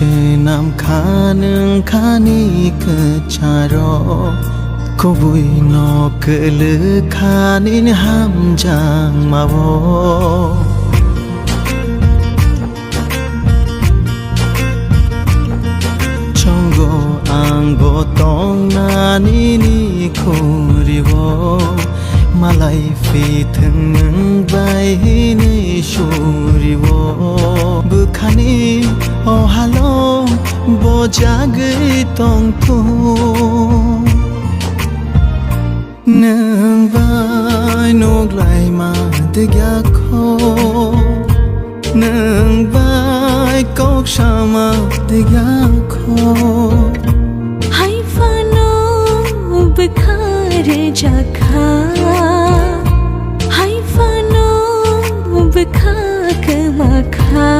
nam khanung khani kacharo kobui no kelu khanin hamjang mabo chongo angbo tong nani ni khuribo malai fi thung bai ni shuribo bukhani o halo bo jagai tong tu nang bai nog lai ma de ya kho nang bai kok shama de ya kho hai fano bukhar jakha hai fano bukha kama kha